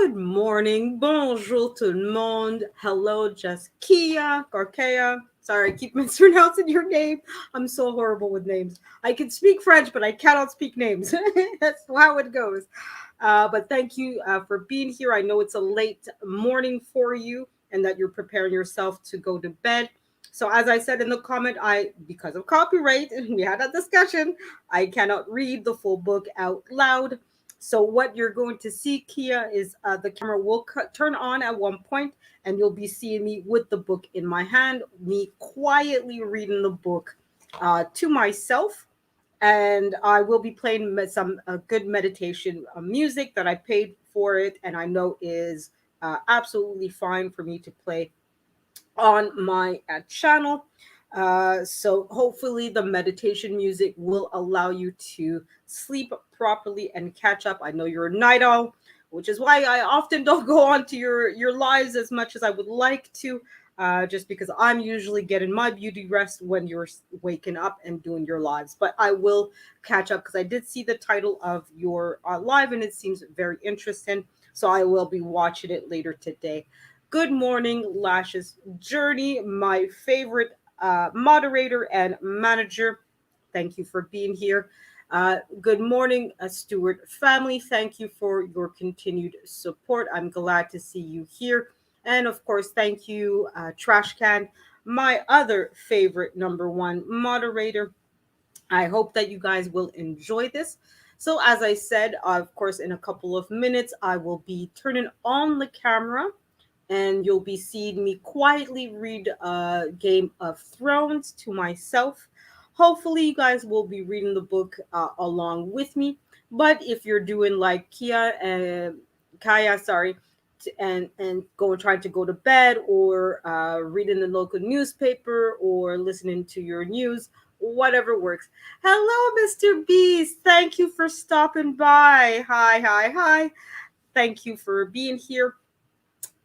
Good morning, bonjour tout le monde. Hello, just Kia, Gorkea. Sorry, I keep mispronouncing your name. I'm so horrible with names. I can speak French, but I cannot speak names. That's how it goes. But thank you for being here. I know it's a late morning for you and that you're preparing yourself to go to bed. So as I said in the comment, because of copyright, we had a discussion, I cannot read the full book out loud. So what you're going to see, Kia, is the camera will turn on at one point, and you'll be seeing me with the book in my hand, me quietly reading the book to myself. And I will be playing some good meditation music that I paid for it, and I know is absolutely fine for me to play on my channel. So hopefully the meditation music will allow you to sleep properly and catch up. I know you're a night owl, which is why I often don't go on to your lives as much as I would like to. Just because I'm usually getting my beauty rest when you're waking up and doing your lives. But I will catch up because I did see the title of your live and it seems very interesting. So I will be watching it later today. Good morning, Lashes Journey, my favorite moderator and manager. Thank you for being here. Good morning, Stewart family. Thank you for your continued support. I'm glad to see you here. And of course, thank you, Trash Can, my other favorite number one moderator. I hope that you guys will enjoy this. So, as I said, of course, in a couple of minutes, I will be turning on the camera and you'll be seeing me quietly read Game of Thrones to myself. Hopefully, you guys will be reading the book along with me. But if you're doing like Kaya, sorry, and go trying to go to bed or reading the local newspaper or listening to your news, whatever works. Hello, Mr. Beast. Thank you for stopping by. Hi, hi, hi. Thank you for being here.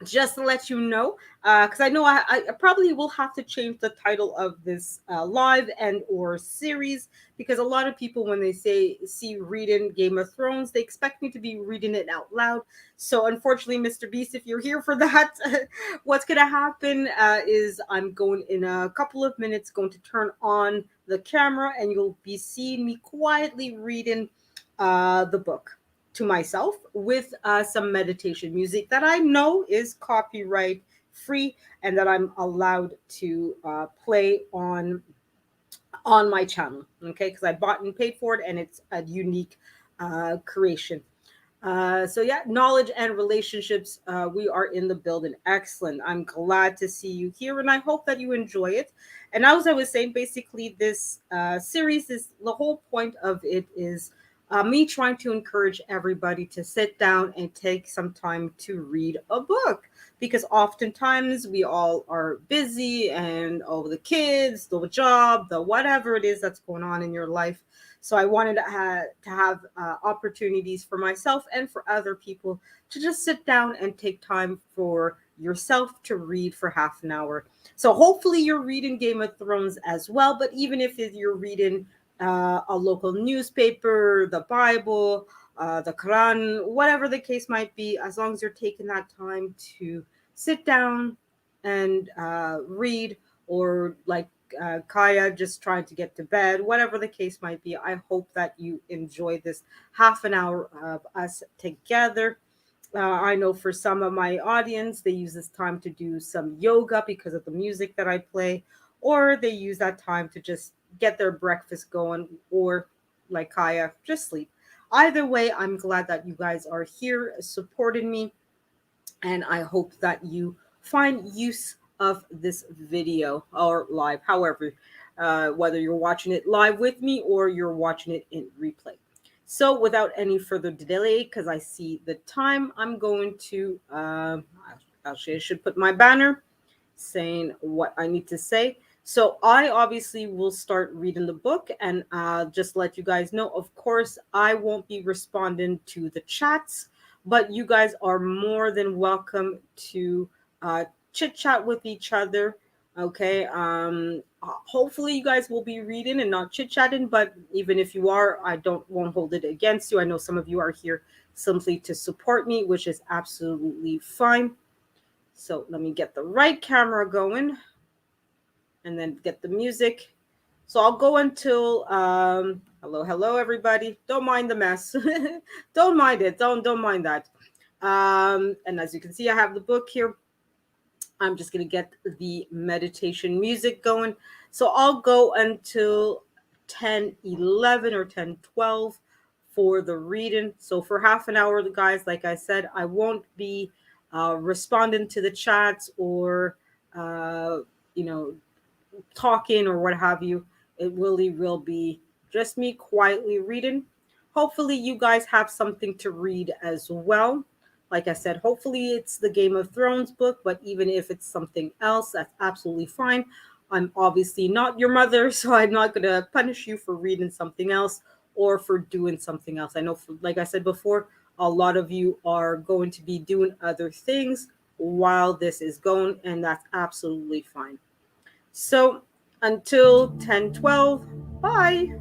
Just to let you know, because I know I probably will have to change the title of this live and or series, because a lot of people when they see reading Game of Thrones, they expect me to be reading it out loud. So unfortunately, Mr. Beast, if you're here for that, what's gonna happen is I'm going in a couple of minutes going to turn on the camera and you'll be seeing me quietly reading the book to myself with some meditation music that I know is copyright free and that I'm allowed to play on my channel. Okay, because I bought and paid for it, and it's a unique creation. So yeah, knowledge and relationships. We are in the building. Excellent. I'm glad to see you here, and I hope that you enjoy it. And as I was saying, basically, this series is the whole point of it is me trying to encourage everybody to sit down and take some time to read a book because oftentimes we all are busy and oh the kids, the job, the whatever it is that's going on in your life. So I wanted to have opportunities for myself and for other people to just sit down and take time for yourself to read for half an hour. So hopefully you're reading Game of Thrones as well. But even if you're reading a local newspaper, the Bible, the Quran, whatever the case might be, as long as you're taking that time to sit down and read, or like Kaya just trying to get to bed, whatever the case might be, I hope that you enjoy this half an hour of us together. I know for some of my audience, they use this time to do some yoga because of the music that I play, or they use that time to just get their breakfast going, or like Kaya, just sleep. Either way, I'm glad that you guys are here supporting me, and I hope that you find use of this video or live, however, whether you're watching it live with me or you're watching it in replay. So, without any further delay, because I see the time, I'm going to actually I should put my banner saying what I need to say. So I obviously will start reading the book and just let you guys know. Of course, I won't be responding to the chats, but you guys are more than welcome to chit chat with each other. Okay. Hopefully you guys will be reading and not chit chatting, but even if you are, I don't won't hold it against you. I know some of you are here simply to support me, which is absolutely fine. So let me get the right camera going and then get the music. So I'll go until hello, hello everybody. Don't mind the mess. Don't mind it. Don't mind that. And as you can see, I have the book here. I'm just going to get the meditation music going. So I'll go until 10:11 or 10:12 for the reading. So for half an hour, guys, like I said, I won't be responding to the chats or, uh, you know, talking or what have you. It really will be just me quietly reading. Hopefully, you guys have something to read as well. Like I said, hopefully it's the Game of Thrones book, but even if it's something else, that's absolutely fine. I'm obviously not your mother, so I'm not going to punish you for reading something else or for doing something else. I know, like I said before, a lot of you are going to be doing other things while this is going, and that's absolutely fine. So until 10:12, bye.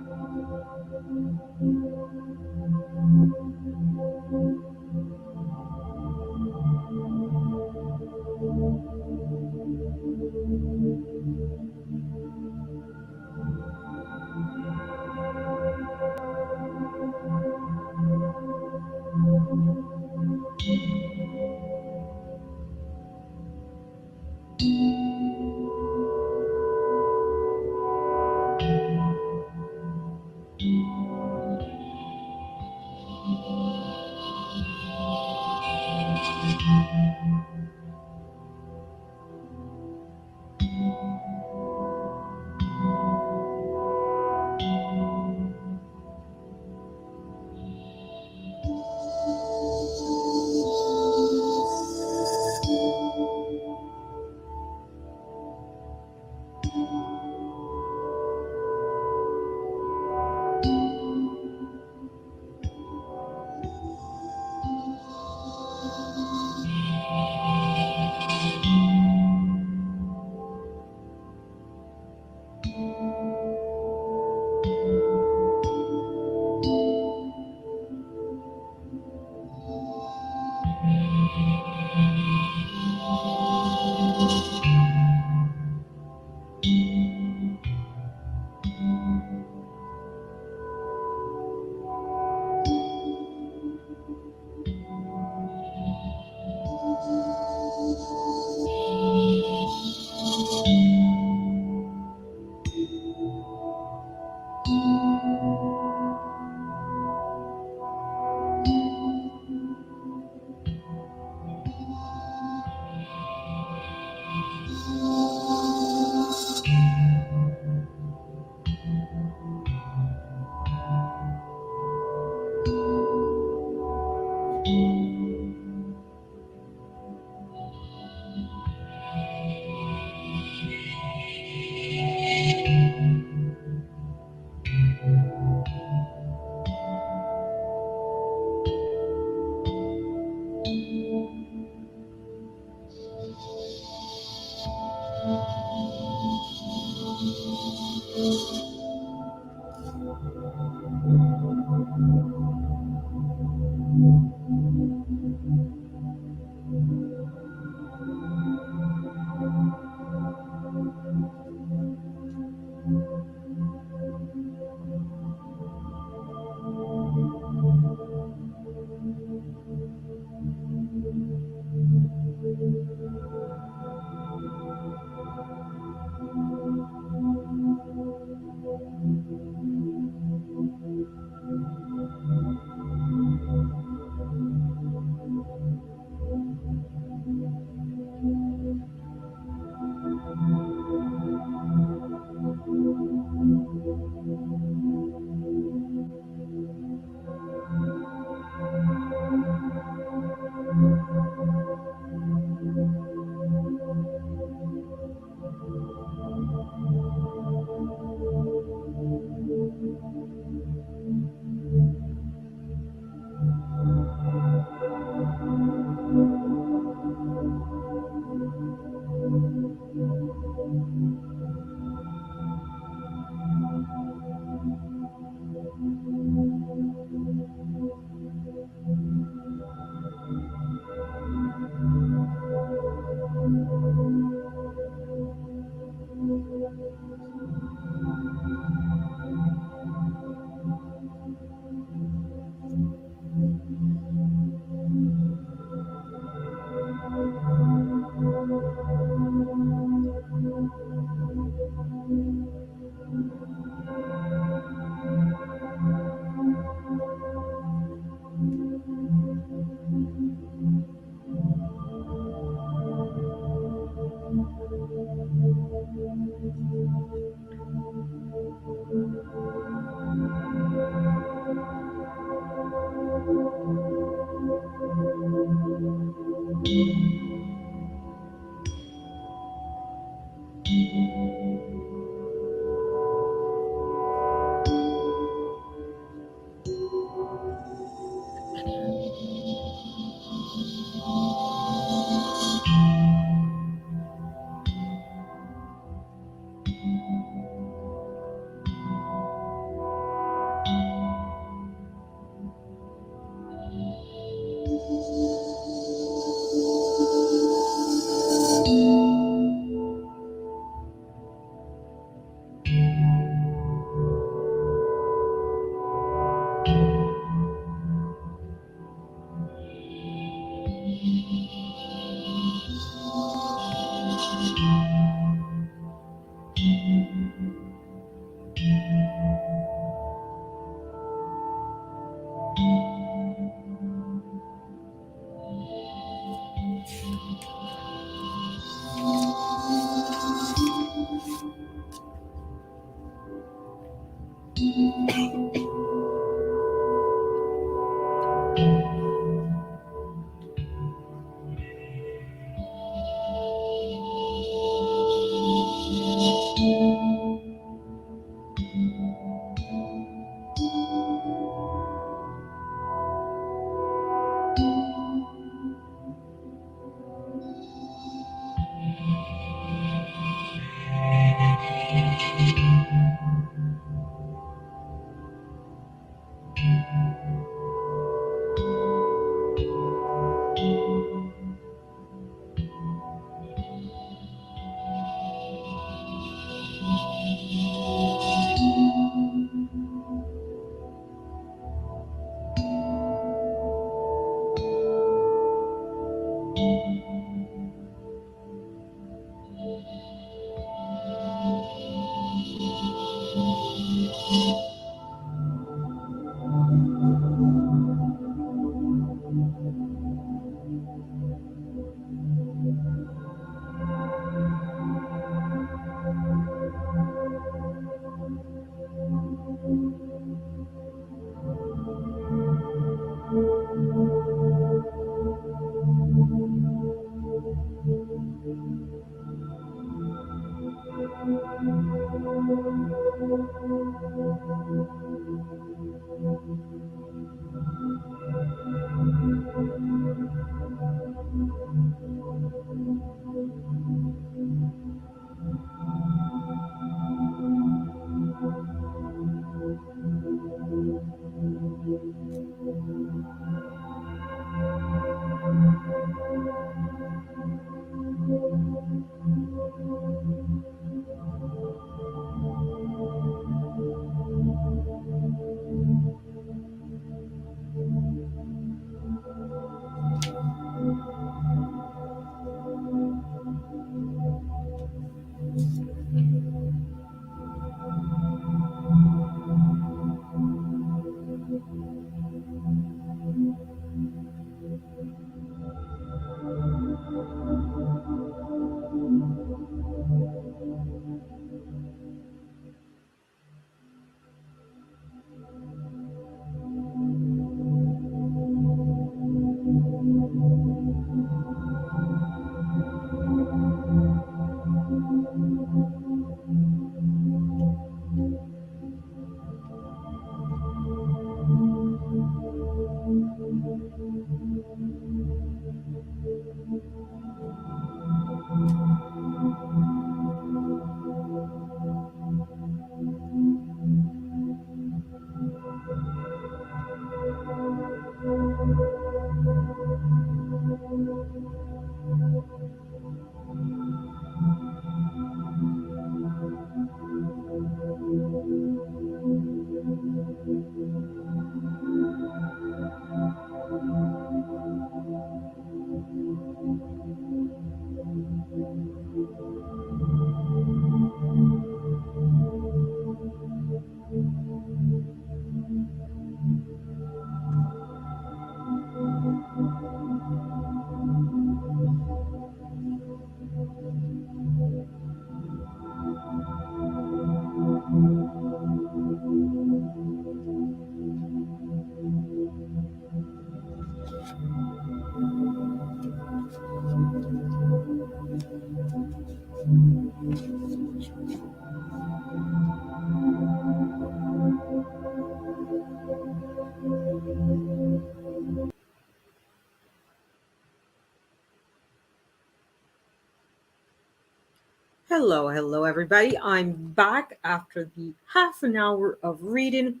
Hello, hello, everybody. I'm back after the half an hour of reading.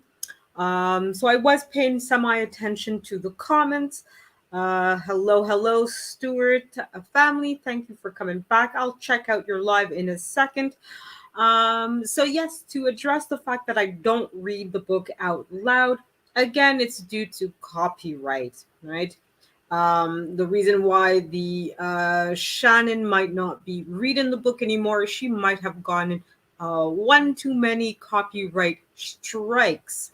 So I was paying semi attention to the comments. Hello, hello, Stuart family. Thank you for coming back. I'll check out your live in a second. So yes, to address the fact that I don't read the book out loud, again, it's due to copyright, right? The reason why the Shannon might not be reading the book anymore, she might have gotten one too many copyright strikes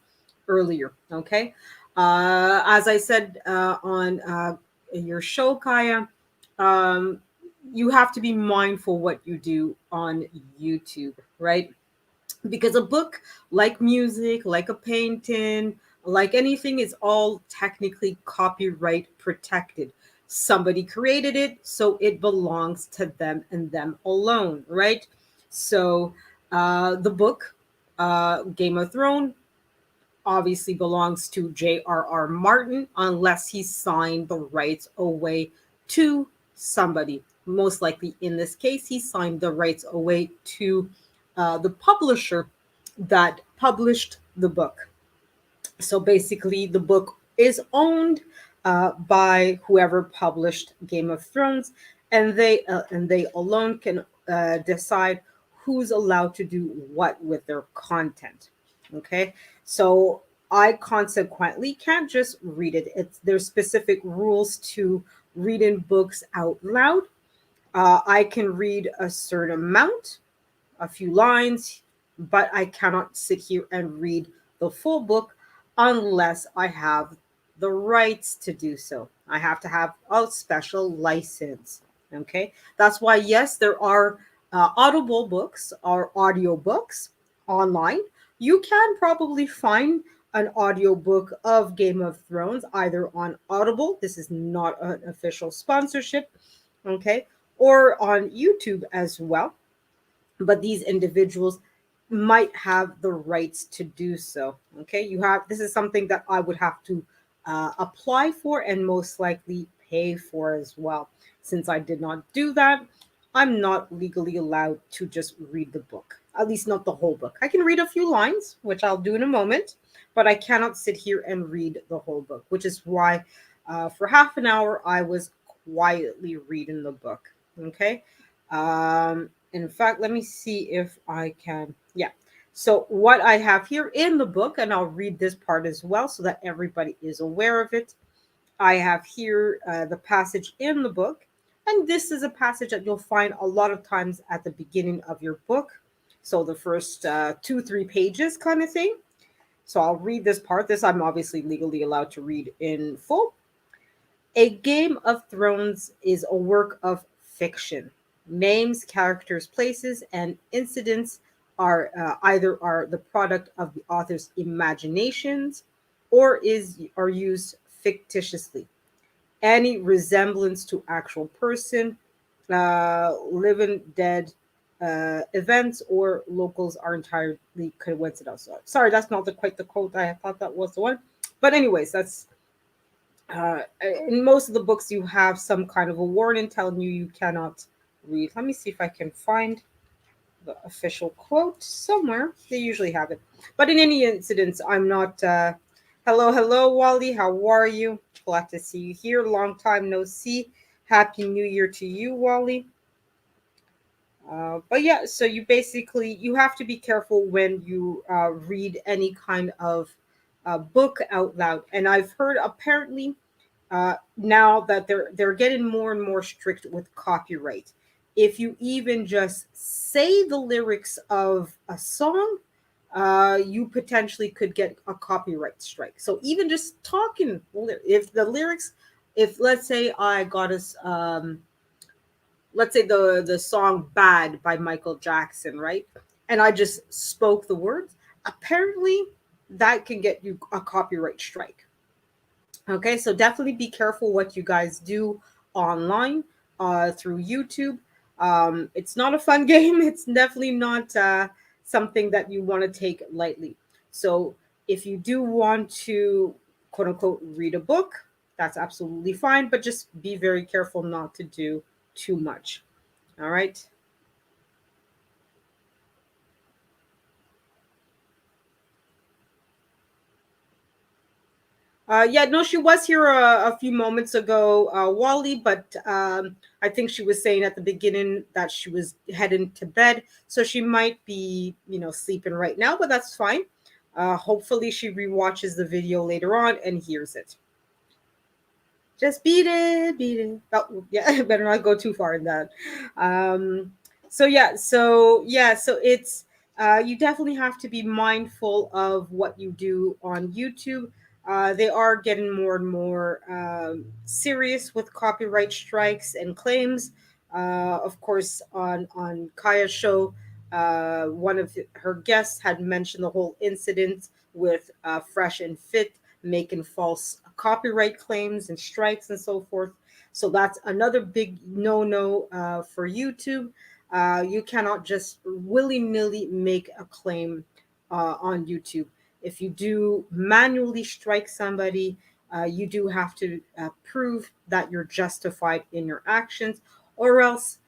earlier. Okay, as I said on your show, Kaya, you have to be mindful what you do on YouTube, right? because a book, like music, like a painting, like anything, is all technically copyright protected. Somebody created it, so it belongs to them and them alone, right? So the book, Game of Thrones, obviously belongs to J.R.R. Martin unless he signed the rights away to somebody. Most likely in this case, he signed the rights away to the publisher that published the book. So basically, the book is owned by whoever published Game of Thrones, and they alone can decide who's allowed to do what with their content. Okay, so I consequently can't just read it. There's specific rules to reading books out loud. I can read a certain amount, a few lines, but I cannot sit here and read the full book unless I have the rights to do so. I have to have a special license. Okay, that's why, yes, there are audible books or audio books online. You can probably find an audiobook of Game of Thrones either on Audible. This is not an official sponsorship, okay, or on YouTube as well, but these individuals might have the rights to do so. Okay, you have, this is something that I would have to apply for and most likely pay for as well. Since I did not do that, I'm not legally allowed to just read the book, at least not the whole book. I can read a few lines, which I'll do in a moment, but I cannot sit here and read the whole book, which is why for half an hour I was quietly reading the book. Okay. In fact, let me see if I can. Yeah. So, what I have here in the book, and I'll read this part as well so that everybody is aware of it. I have here the passage in the book, and this is a passage that you'll find a lot of times at the beginning of your book. So, the first two, 3 pages kind of thing. So, I'll read this part. This I'm obviously legally allowed to read in full. A Game of Thrones is a work of fiction. Names, characters, places, and incidents are the product of the author's imaginations or used fictitiously. Any resemblance to actual person, living, dead events, or locals are entirely coincidental. Sorry, that's not quite the quote. I thought that was the one, but anyways, that's in most of the books you have some kind of a warning telling you cannot read. Let me see if I can find the official quote somewhere. They usually have it, but in any incidents, I'm not. Hello, Wally. How are you? Glad to see you here. Long time no see. Happy New Year to you, Wally. But yeah, so you have to be careful when you read any kind of book out loud. And I've heard apparently now that they're getting more and more strict with copyright. If you even just say the lyrics of a song, you potentially could get a copyright strike. So even just talking, if the lyrics, if let's say I got us, let's say the song "Bad" by Michael Jackson, right? And I just spoke the words, apparently that can get you a copyright strike. Okay, so definitely be careful what you guys do online through YouTube. It's not a fun game. It's definitely not something that you want to take lightly. So if you do want to, quote unquote, read a book, that's absolutely fine, but just be very careful not to do too much. All right. Yeah, no, she was here a few moments ago, Wally, but I think she was saying at the beginning that she was heading to bed, so she might be, sleeping right now, but that's fine. Hopefully, she rewatches the video later on and hears it. Just beat it, beat it. Oh, yeah, better not go too far in that. Um, so it's you definitely have to be mindful of what you do on YouTube. They are getting more and more serious with copyright strikes and claims. Of course, on Kaya's show, One of her guests had mentioned the whole incident with Fresh and Fit making false copyright claims and strikes and so forth. So that's another big no for YouTube. You cannot just willy nilly make a claim on YouTube. If you do manually strike somebody, you do have to prove that you're justified in your actions, or else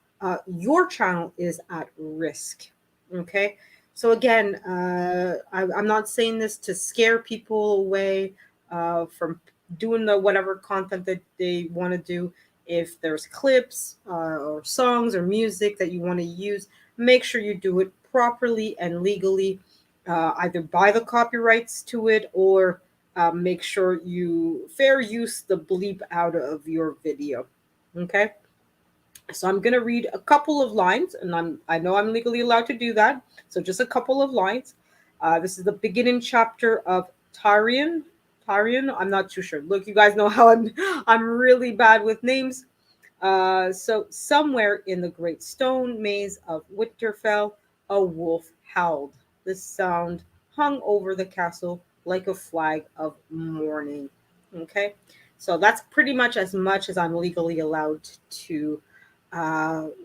your channel is at risk. Okay. So again, I'm not saying this to scare people away from doing the whatever content that they want to do. If there's clips or songs or music that you want to use, make sure you do it properly and legally. Either buy the copyrights to it, or make sure you fair use the bleep out of your video. Okay. So I'm going to read a couple of lines, and I know I'm legally allowed to do that. So just a couple of lines. This is the beginning chapter of Tyrion. Tyrion, I'm not too sure. Look, you guys know how I'm really bad with names. So somewhere in the great stone maze of Winterfell, a wolf howled. This sound hung over the castle like a flag of mourning. Okay, so that's pretty much as I'm legally allowed to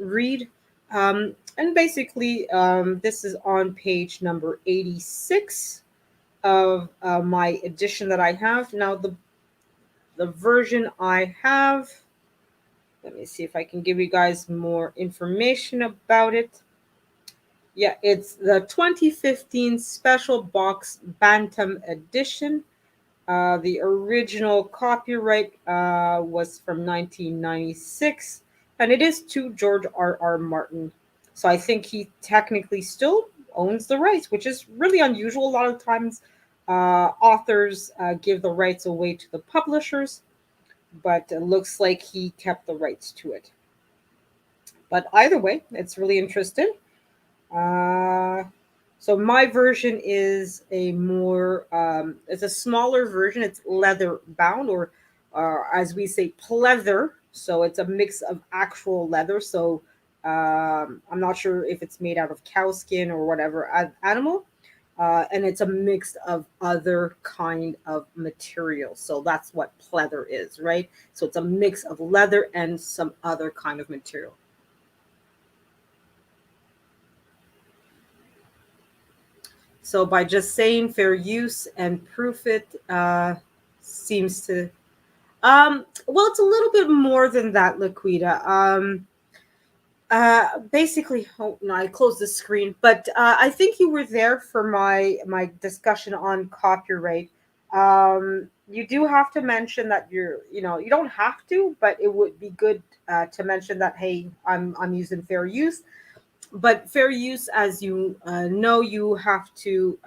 read. And basically, this is on page number 86 of my edition that I have. Now, the version I have, let me see if I can give you guys more information about it. Yeah, it's the 2015 Special Box Bantam Edition. The original copyright was from 1996, and it is to George R. Martin. So I think he technically still owns the rights, which is really unusual. A lot of times, authors give the rights away to the publishers, but it looks like he kept the rights to it. But either way, it's really interesting. Uh, so my version is it's a smaller version. It's leather bound, or as we say, pleather. So it's a mix of actual leather. So I'm not sure if it's made out of cow skin or whatever animal. And it's a mix of other kind of material. So that's what pleather is, right? So it's a mix of leather and some other kind of material. So by just saying fair use and proof it seems to well, it's a little bit more than that, Laquita. Basically, oh no, I closed the screen, but I think you were there for my discussion on copyright. You do have to mention that you don't have to, but it would be good to mention that, hey, I'm using fair use. But fair use, as you know, you have to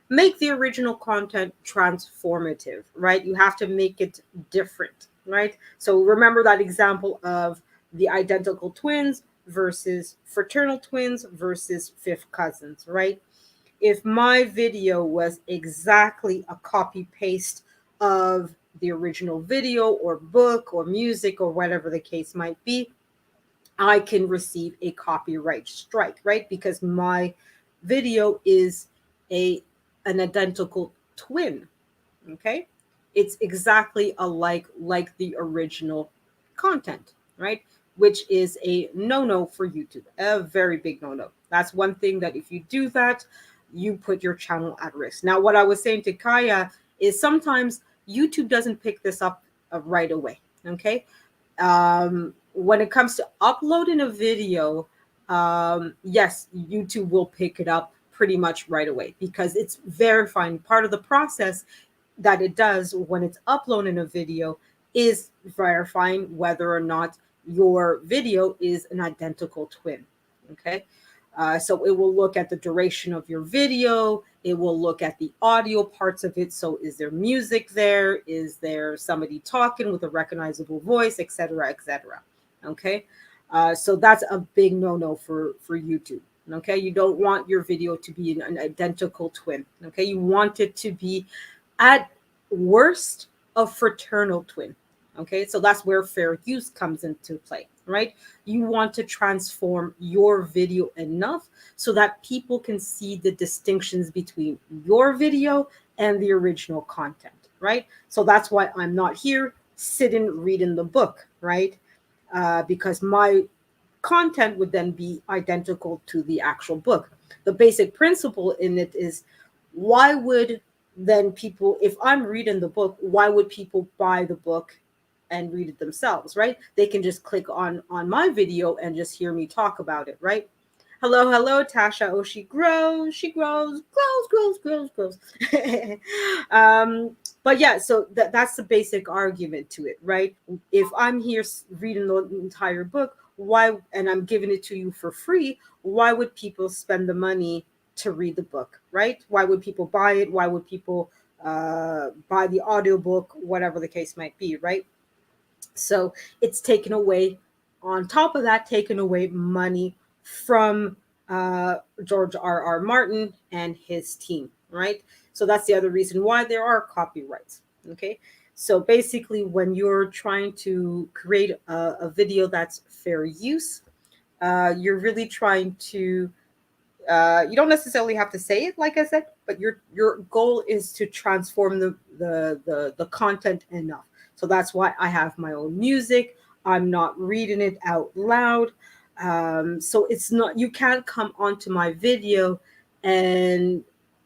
make the original content transformative, right? You have to make it different, right? So remember that example of the identical twins versus fraternal twins versus fifth cousins, right? If my video was exactly a copy paste of the original video or book or music or whatever the case might be, I can receive a copyright strike, right? Because my video is a an identical twin. Okay, it's exactly alike like the original content, right? Which is a no for YouTube, a very big no. That's one thing that if you do that, you put your channel at risk. Now, what I was saying to Kaya is sometimes YouTube doesn't pick this up right away. Okay, when it comes to uploading a video, yes, YouTube will pick it up pretty much right away because it's verifying. Part of the process that it does when it's uploading a video is verifying whether or not your video is an identical twin. Okay. So it will look at the duration of your video. It will look at the audio parts of it. So is there music there? Is there somebody talking with a recognizable voice, etc., etc.? Okay. So that's a big no for YouTube. Okay. You don't want your video to be an identical twin. Okay. You want it to be at worst a fraternal twin. Okay, so that's where fair use comes into play. right? You want to transform your video enough so that people can see the distinctions between your video and the original content, right? So that's why I'm not here sitting reading the book, right? Because my content would then be identical to the actual book. The basic principle in it is, why would then people, if I'm reading the book, why would people buy the book and read it themselves, right? They can just click on my video and just hear me talk about it, right? Hello, hello, Tasha. Oh, she grows. But yeah, so that's the basic argument to it, right? If I'm here reading the entire book, why, and I'm giving it to you for free, why would people spend the money to read the book, right? Why would people buy it? Why would people buy the audiobook, whatever the case might be, right? So it's taken away, on top of that, taken away money from George R. R. Martin and his team, right? So that's the other reason why there are copyrights. Okay. So basically, when you're trying to create a video that's fair use, you're really trying to, you don't necessarily have to say it, like I said, but your goal is to transform the content enough. So that's why I have my own music. I'm not reading it out loud. So it's not, you can't come onto my video and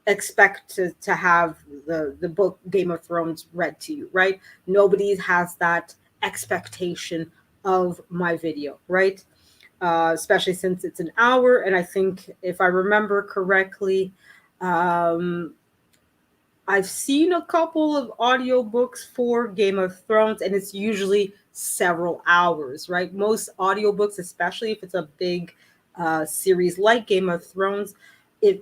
expect to have the book Game of Thrones read to you, right? Nobody has that expectation of my video, right? Especially since it's an hour. And I think, if I remember correctly, um, I've seen a couple of audiobooks for Game of Thrones, and it's usually several hours, right? Most audiobooks, especially if it's a big series like Game of Thrones,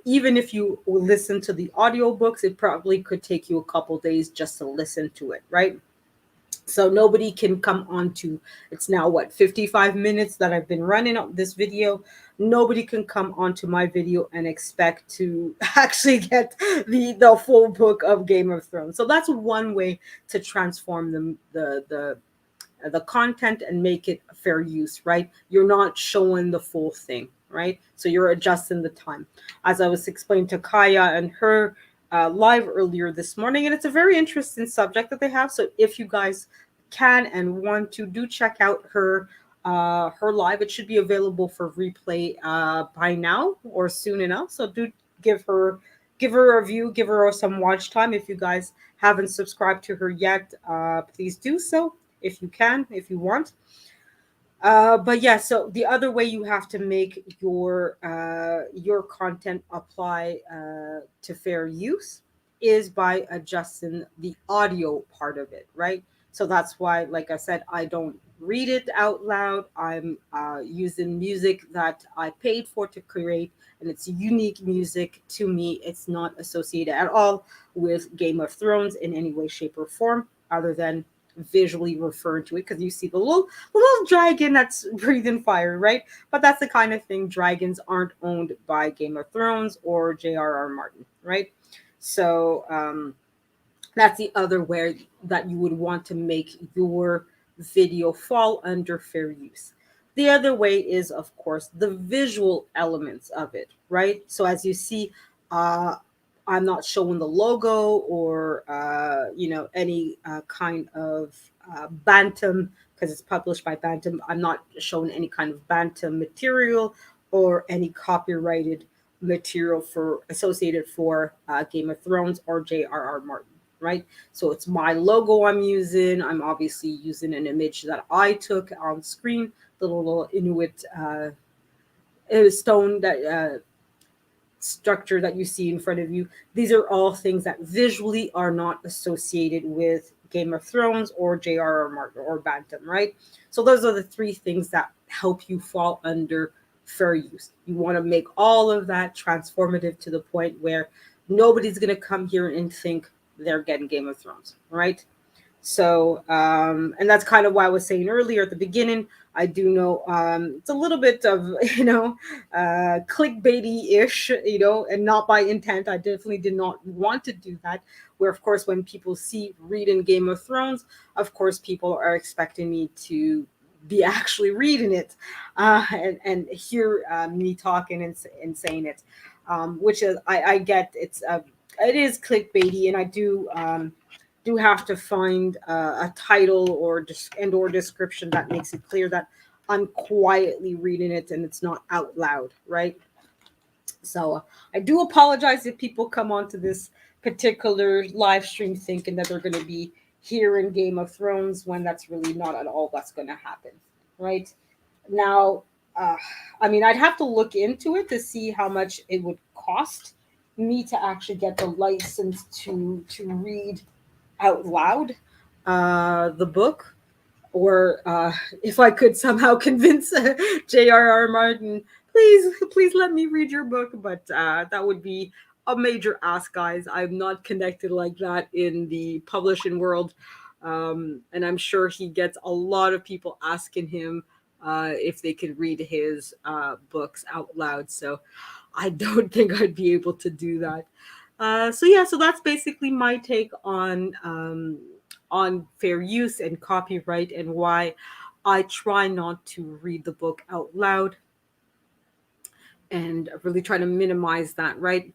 even if you listen to the audiobooks, it probably could take you a couple days just to listen to it, right? So nobody can come on to, it's now what, 55 minutes that I've been running up this video. Nobody can come onto my video and expect to actually get the full book of Game of Thrones. So that's one way to transform the content and make it fair use, right? You're not showing the full thing, right? So you're adjusting the time. As I was explaining to Kaya and her live earlier this morning, and it's a very interesting subject that they have. So if you guys can and want to, do check out her live. It should be available for replay by now or soon enough. So do give her give her a view, give her some watch time. If you guys haven't subscribed to her yet, please do so if you can, if you want. But yeah, so the other way you have to make your content apply to fair use is by adjusting the audio part of it, right? So that's why, like I said, I don't read it out loud. I'm using music that I paid for to create, and it's unique music to me. It's not associated at all with Game of Thrones in any way, shape, or form, other than visually refer to it, because you see the little dragon that's breathing fire, right? But that's the kind of thing, dragons aren't owned by Game of Thrones or J.R.R. Martin, right? So that's the other way that you would want to make your video fall under fair use. The other way is, of course, the visual elements of it, right? So as you see, uh, I'm not showing the logo or any kind of Bantam, because it's published by Bantam. I'm not showing any kind of Bantam material or any copyrighted material for associated for Game of Thrones or J.R.R. Martin, right? So it's my logo I'm using. I'm obviously using an image that I took on screen, the little Inuit stone that structure that you see in front of you. These are all things that visually are not associated with Game of Thrones or J.R.R. Martin or Bantam, right? So those are the three things that help you fall under fair use. You want to make all of that transformative to the point where nobody's going to come here and think they're getting Game of Thrones, right? So, and that's kind of why I was saying earlier at the beginning. I do know it's a little bit of, clickbaity ish, and not by intent. I definitely did not want to do that. Where, of course, when people see reading Game of Thrones, of course, people are expecting me to be actually reading it, and hear me talking and saying it, which is I get it is clickbaity, and I do have to find a title or description that makes it clear that I'm quietly reading it and it's not out loud, right? So I do apologize if people come onto this particular live stream thinking that they're going to be hearing Game of Thrones when that's really not at all what's going to happen, right? Now, uh, I mean, I'd have to look into it to see how much it would cost me to actually get the license to read out loud the book, or if I could somehow convince J.R.R. Martin, please let me read your book. But that would be a major ask, guys. I'm not connected like that in the publishing world, and I'm sure he gets a lot of people asking him if they could read his books out loud. So I don't think I'd be able to do that. So yeah, so that's basically my take on fair use and copyright, and why I try not to read the book out loud and really try to minimize that, right?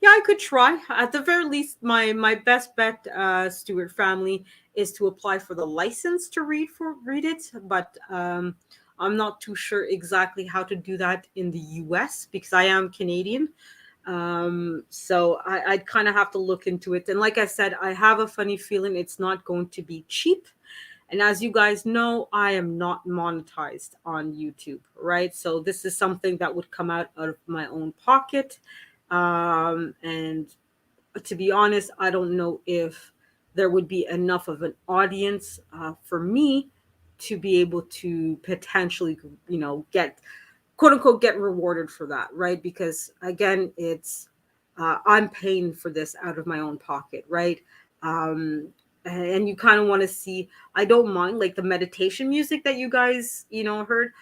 Yeah, I could try. At the very least, my best bet, Stewart family, is to apply for the license to read it. But I'm not too sure exactly how to do that in the U.S. because I am Canadian. So I'd kind of have to look into it. And like I said, I have a funny feeling it's not going to be cheap. And as you guys know, I am not monetized on YouTube, right? So this is something that would come out of my own pocket. And to be honest, I don't know if there would be enough of an audience for me to be able to potentially, get quote unquote get rewarded for that, right? Because again, it's I'm paying for this out of my own pocket, right? And you kind of want to see. I don't mind like the meditation music that you guys heard.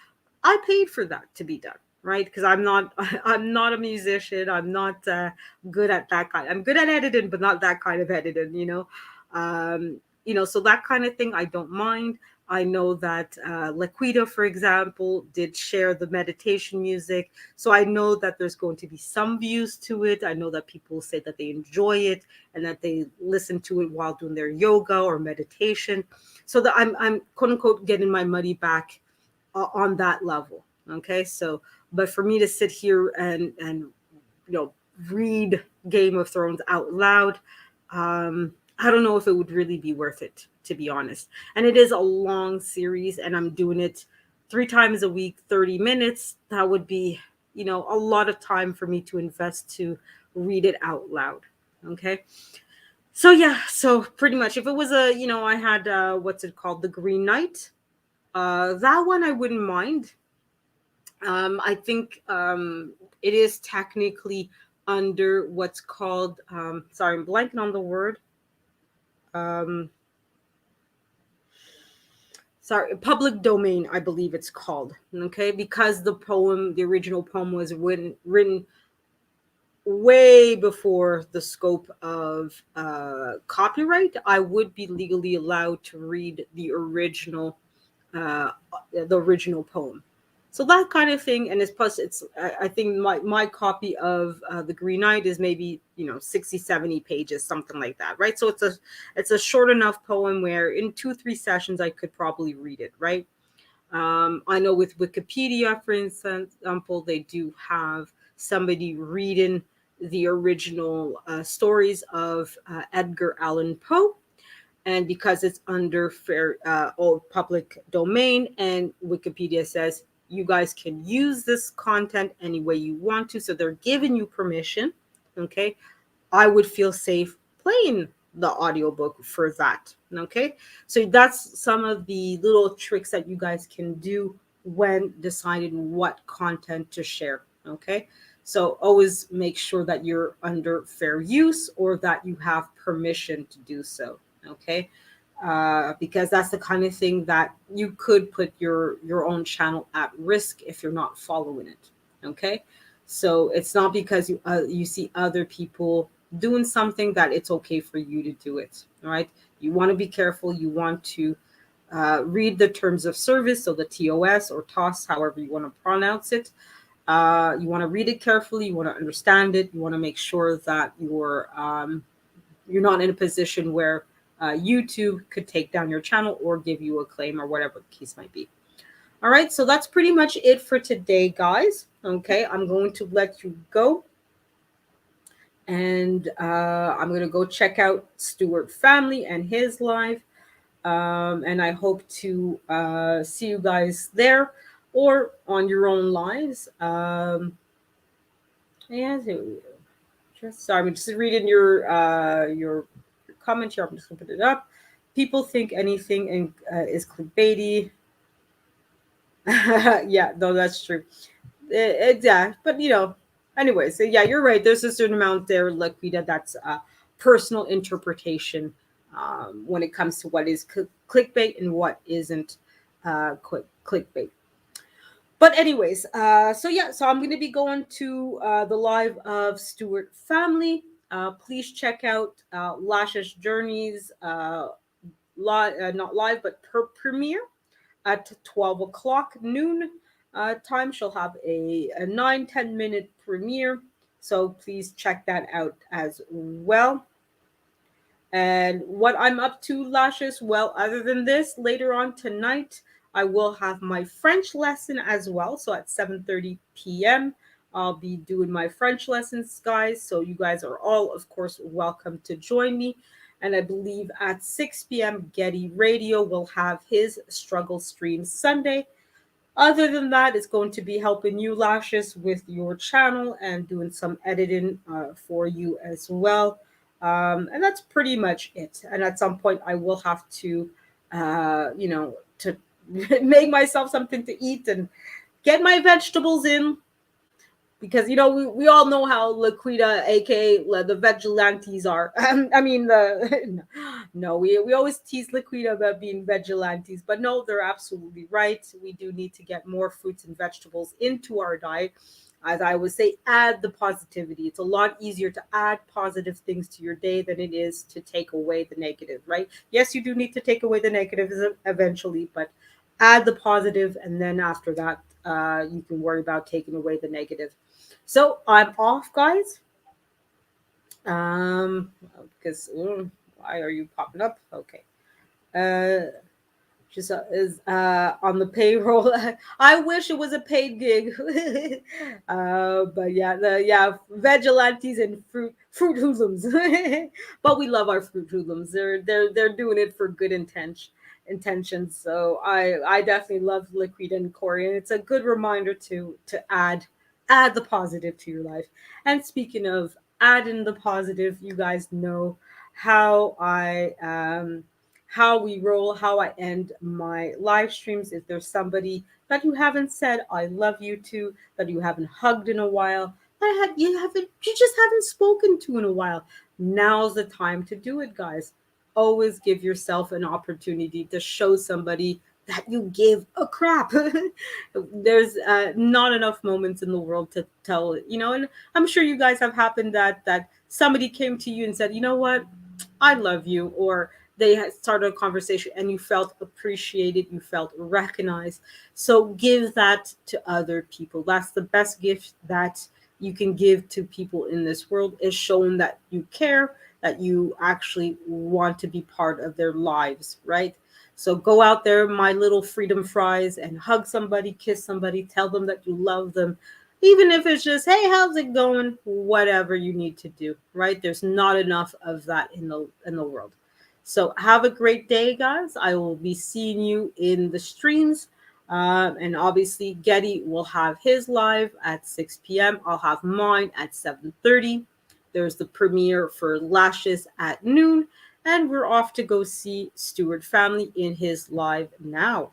I paid for that to be done, right? Because I'm not I'm not a musician. I'm not good at that kind. I'm good at editing, but not that kind of editing, so that kind of thing I don't mind. I know that Laquita, for example, did share the meditation music. So I know that there's going to be some views to it. I know that people say that they enjoy it and that they listen to it while doing their yoga or meditation. So that I'm quote unquote getting my money back on that level. Okay. So, but for me to sit here and you know read Game of Thrones out loud, I don't know if it would really be worth it, to be honest. And it is a long series, and I'm doing it 3 times a week, 30 minutes. That would be, a lot of time for me to invest to read it out loud. Okay. So yeah, so pretty much if it was I had what's it called? The Green Knight. That one I wouldn't mind. I think it is technically under what's called sorry, I'm blanking on the word. Um, sorry, public domain, I believe it's called. Okay, because the original poem was written way before the scope of copyright. I would be legally allowed to read uh, the original poem. So that kind of thing, and it's plus it's I think my copy of the Green Knight is maybe 60, 70 pages, something like that, right? So it's a short enough poem where in 2, 3 sessions I could probably read it, right? I know with Wikipedia, for example, they do have somebody reading the original stories of Edgar Allan Poe, and because it's under fair or public domain, and Wikipedia says you guys can use this content any way you want to, so they're giving you permission. Okay, I would feel safe playing the audiobook for that. Okay, so that's some of the little tricks that you guys can do when deciding what content to share. Okay, so always make sure that you're under fair use or that you have permission to do so. Okay, because that's the kind of thing that you could put your own channel at risk if you're not following it. Okay, so it's not because you see other people doing something that it's okay for you to do it. All right, you want to be careful. You want to read the terms of service, so the TOS or TOS, however you want to pronounce it. You want to read it carefully. You want to understand it. You want to make sure that you're not in a position where YouTube could take down your channel or give you a claim or whatever the case might be. All right, so that's pretty much it for today, guys. Okay, I'm going to let you go, and I'm going to go check out Stuart Family and his live. And I hope to see you guys there or on your own lives. Yeah, just sorry, I'm just reading your comment here. I'm just gonna put it up. People think anything is clickbaity. Yeah, no, that's true. Yeah, but anyway, so yeah, you're right. There's a certain amount there, Liquida, that's personal interpretation when it comes to what is clickbait and what isn't clickbait. But anyways, so yeah, so I'm going to be going to the live of Stuart Family. Please check out Lasha's Journeys, not live, but premiere at 12 o'clock noon time. She'll have a 9-10 minute premiere. So please check that out as well. And what I'm up to, Lashes, well, other than this, later on tonight, I will have my French lesson as well. So at 7:30 p.m., I'll be doing my French lessons, guys. So you guys are all, of course, welcome to join me. And I believe at 6 p.m., Getty Radio will have his Struggle Stream Sunday. Other than that, it's going to be helping you, Lashes, with your channel and doing some editing for you as well. And that's pretty much it. And at some point, I will have to, to make myself something to eat and get my vegetables in, because we all know how Laquita, aka the vigilantes, are. I mean, the no, we always tease Laquita about being vigilantes, but no, they're absolutely right. We do need to get more fruits and vegetables into our diet. As I would say, add the positivity. It's a lot easier to add positive things to your day than it is to take away the negative, right? Yes, you do need to take away the negatives eventually, but add the positive, and then after that, you can worry about taking away the negative. So I'm off, guys. Because why are you popping up? Okay. Uh, just is on the payroll. I wish it was a paid gig. But yeah, vigilantes and fruit hoodlums. But we love our fruit hoodlums. They're doing it for good intentions. So I definitely love Liquid and Corey, and it's a good reminder to add the positive to your life. And speaking of adding the positive, you guys know how I how we roll, how I end my live streams. If there's somebody that you haven't said I love you to, that you haven't hugged in a while, you just haven't spoken to in a while, now's the time to do it, guys. Always give yourself an opportunity to show somebody that you give a crap. There's not enough moments in the world to tell it, and I'm sure you guys have happened that somebody came to you and said, you know what, I love you, or they had started a conversation and you felt appreciated, you felt recognized. So give that to other people. That's the best gift that you can give to people in this world, is showing that you care, that you actually want to be part of their lives, right? So go out there, my little freedom fries, and hug somebody, kiss somebody, tell them that you love them. Even if it's just, hey, how's it going? Whatever you need to do, right? There's not enough of that in the world. So have a great day, guys. I will be seeing you in the streams. And obviously, Getty will have his live at 6 p.m. I'll have mine at 7:30. There's the premiere for Lashes at noon. And we're off to go see Stuart Family in his live now.